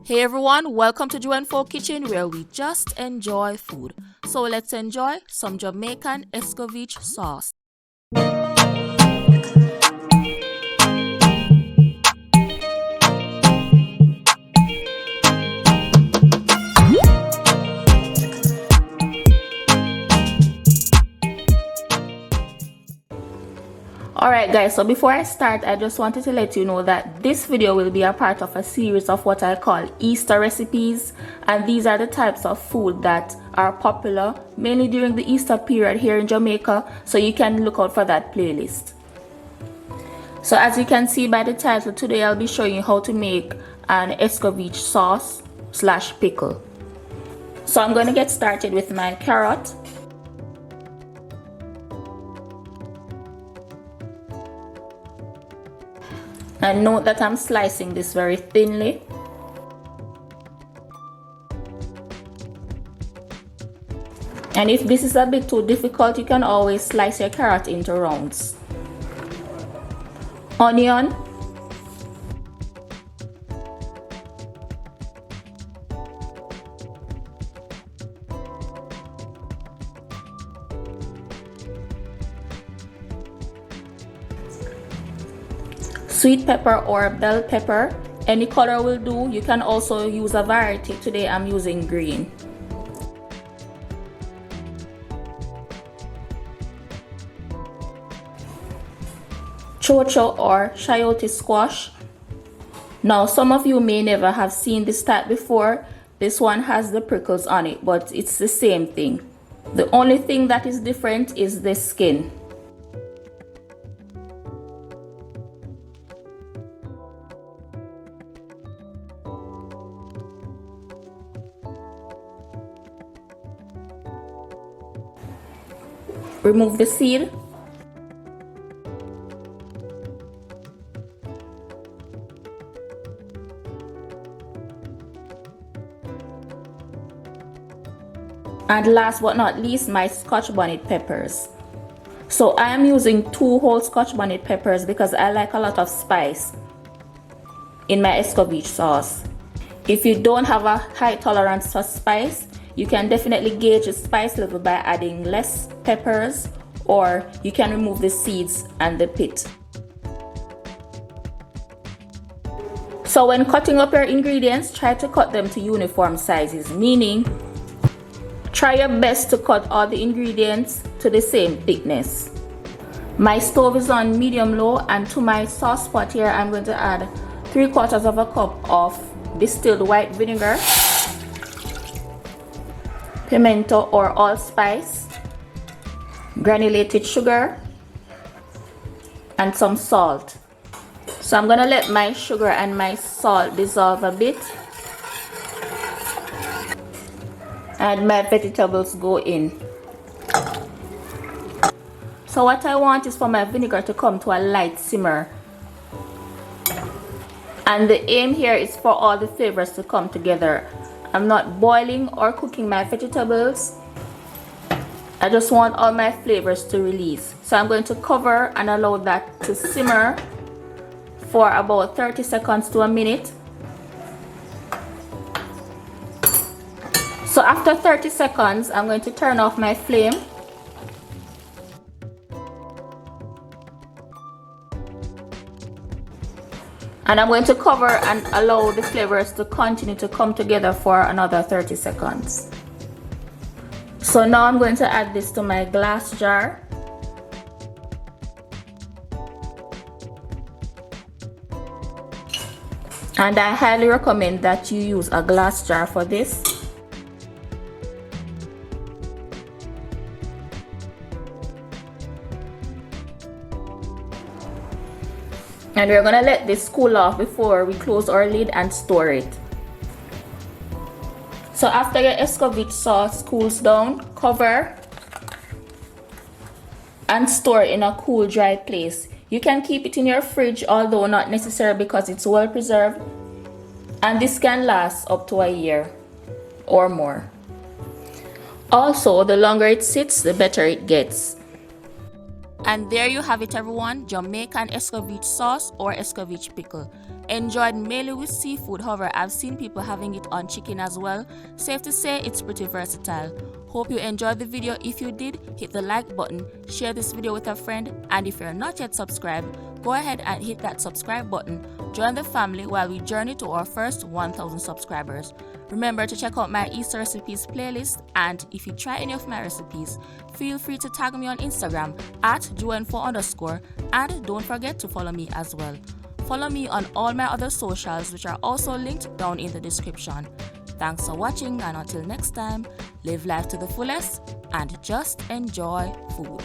Hey everyone, welcome to JUENFO Kitchen where we just enjoy food. So let's enjoy some Jamaican Escovitch sauce. Alright guys, so before I start, I just wanted to let you know that this video will be a part of a series of what I call Easter recipes, and these are the types of food that are popular mainly during the Easter period here in Jamaica, so you can look out for that playlist. So as you can see by the title, today I'll be showing you how to make an Escovitch sauce / pickle. So I'm going to get started with my carrot. And note that I'm slicing this very thinly. And if this is a bit too difficult, you can always slice your carrot into rounds. Onion. Sweet pepper or bell pepper, any color will do. You can also use a variety. Today I'm using green. Cho-Cho or Chayote squash. Now some of you may never have seen this type before. This one has the prickles on it, but it's the same thing. The only thing that is different is the skin. Remove the seed. And last but not least, my Scotch bonnet peppers. So I am using 2 whole Scotch bonnet peppers because I like a lot of spice in my Escovitch sauce. If you don't have a high tolerance for spice, you can definitely gauge the spice level by adding less peppers, or you can remove the seeds and the pit. So when cutting up your ingredients, try to cut them to uniform sizes, meaning try your best to cut all the ingredients to the same thickness. My stove is on medium low, and to my sauce pot here I'm going to add 3/4 of a cup of distilled white vinegar, pimento or allspice, granulated sugar, and some salt. So I'm gonna let my sugar and my salt dissolve a bit, and my vegetables go in. So what I want is for my vinegar to come to a light simmer, and the aim here is for all the flavors to come together. I'm not boiling or cooking my vegetables. I just want all my flavors to release. So I'm going to cover and allow that to simmer for about 30 seconds to a minute. So after 30 seconds, I'm going to turn off my flame. And I'm going to cover and allow the flavors to continue to come together for another 30 seconds. So now I'm going to add this to my glass jar. And I highly recommend that you use a glass jar for this. And we're gonna let this cool off before we close our lid and store it. So after your Escovitch sauce cools down, cover and store in a cool, dry place. You can keep it in your fridge, although not necessary because it's well preserved. And this can last up to a year or more. Also, the longer it sits, the better it gets. And there you have it, everyone, Jamaican Escovitch Sauce or Escovitch Pickle. Enjoyed mainly with seafood, however I've seen people having it on chicken as well. Safe to say it's pretty versatile. Hope you enjoyed the video. If you did, hit the like button, share this video with a friend, and if you're not yet subscribed, go ahead and hit that subscribe button. Join the family while we journey to our first 1,000 subscribers. Remember to check out my Easter recipes playlist, and if you try any of my recipes, feel free to tag me on Instagram at JUENFO_, and don't forget to follow me as well. Follow me on all my other socials, which are also linked down in the description. Thanks for watching, and until next time, live life to the fullest and just enjoy food.